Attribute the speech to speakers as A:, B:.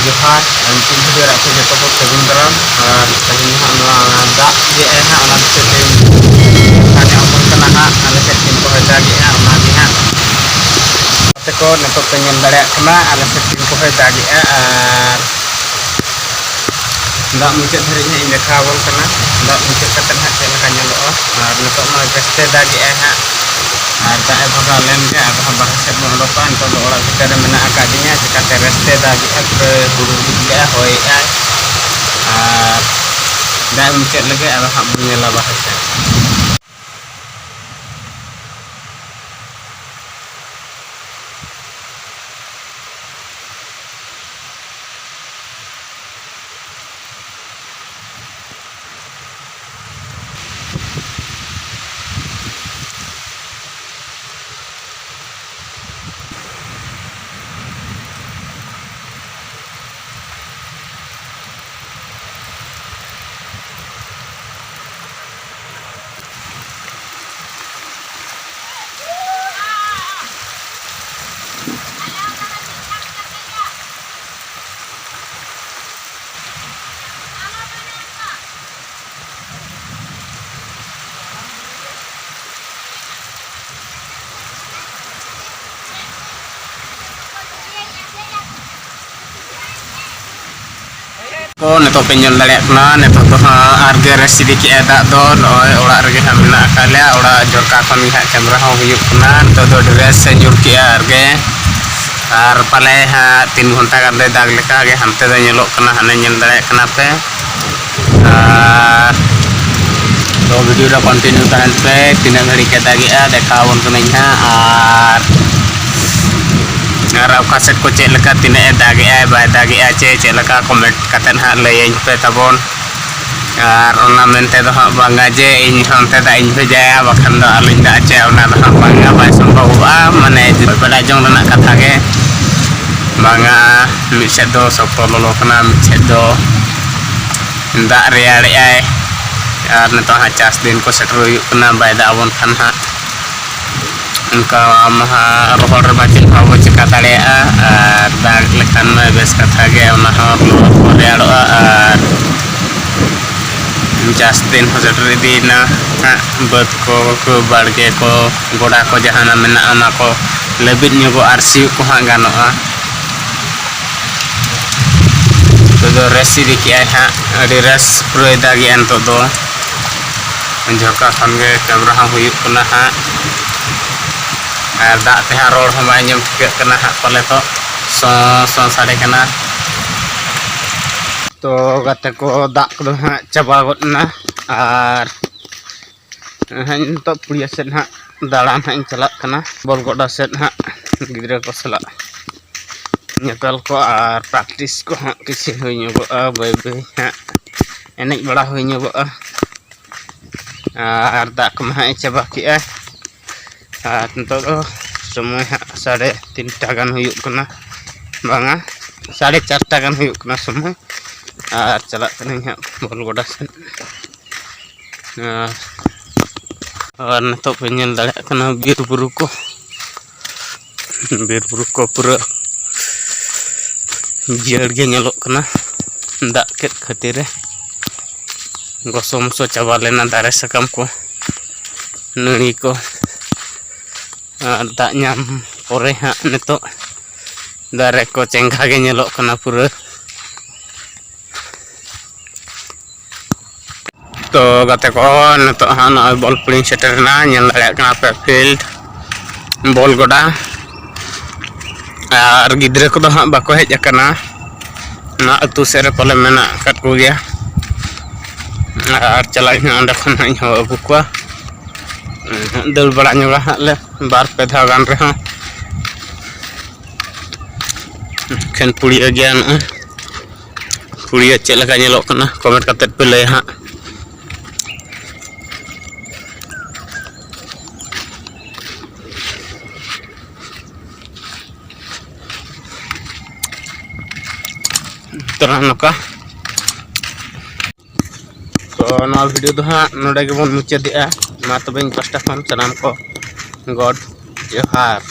A: जोहार अंतिम वीडियो रखो जो को सगुन दाराम और तहिन हां दाग जे हां ओना बिषय खाने अपन कना हां आले से टीम को हटा गया ओना गे हां ते को नतो पे ñel दाड़े कना आले से टीम को हटा गया और दाग मुचे धरि इन देखा बोल कना दाग मुचे कते हां चेल का ñeloa और नतो मा बेस्ते दागे हां और दाए भगा लेन गे आधा बाहर से ओडोका तो ओड़ा भीतर मेना आकादिया चिकाते रेस्ते दागे पे हुडुर दिगे होय आय और दाए मुचे लगे आधा हां बुनेला बाहर से को नेतो पे ñel दाड़े कना नेतो तो आरगे रेसिडी के दाग दो नय ओड़ा रगे हां मेना काले ओड़ा जोरका खन गे हां कैमरा हो हुयुक कना नेतो दो ड्रेस से जुर के आरगे और पाले हां 3 घंटा गान दे दाग लेका गे हमते दो ñeloक कना हाने ñel दाड़े कना पे तो वीडियो रा कंटिन्यू तहन पे तीन घड़ी के दागे देखा बन कना हां और अका सेट को चेक लका तिने दागे बाय दागे चे चेक लका कमेंट कतन हां लयन पे तबन और ओना मेनते दो हां बांगा जे इन हनते दा इन भेजाया बखन दो आलिन दा चे ओना दो हां बांगा बाय संभवआ माने बड़ा जंग रना कथा गे बांगा मिसे दो सप्तो लोलो कना मिसे दो दा रेयाड़ आय और नतो हां चास दिन को सेटर हुयुक कना बाय दा बन खान हां उनका महा रोहर बाचिल भाव चिका दाड़े और दाग लेखान में बेस कथा गे ओना हो रेयाड़ोआ और चास दिन हो सेटर दीना बद को बाड़गे को गोड़ा को जहाना मेना ओना को लेबिद ᱧᱚᱜᱚ आर सिउ को हां गानोआ तो दो रेसी दिखिया हां अडी रस पुरे दागे अंतो दो झोका खन गे कैमरा हां हुयुक कना हां और दाग ते रोड हम आंजम ठिक कना हां पले तो सो साड़े कना तो गाते को दाग को हां चाबा गना और हां तो पुड़िया से हां दाड़ान हां चला कना बॉल गोडा से हां गिद्रा को सला नेकल को और प्रैक्टिस को हां किसी हुई ᱧᱚᱜᱚᱜᱼᱟ बाय बाय हां एनेज बड़ा हुई ᱧᱚᱜᱚᱜᱼᱟ और दाग को हां चाबा किया तो समय हाँ 3:30 गान हुयुक कना बांगा 4:30 गान हुयुक कना समय और चला कना हाँ बॉल गोडा से और नतो पे ñel दाड़े कना बीर बुरु को पूरा जियाड़ गे ñeloक कना दाग के खातिर गोसो चाबा लेना दारे सकम को नड़ी को दाग नाम परे हाँ नितो दारे को चेंगा गे ñeloक कना पूरा तो गाते को नितो हाँ न बॉल पुलिंग सेटरना ñel दाड़े कना पे फील्ड बॉल गोडा और गिद्रे को हाँ बाको हेज कना ना अतु सेरे पले मेना कट को गया और चला अंडे खन हाँ अगू को दौड़ बड़ा ñoga हाँ ले बार पे धा गान रे हाँ खेन पुड़िया गया ना पुड़िया चेक लगा ñeloक कना कमेंट कते पे लय हाँ तरह नका तो नवा वीडियो तो हाँ नोडे गेबन मुचादेआ मा तबे पास्टा खन सनाम को गॉड जोहार।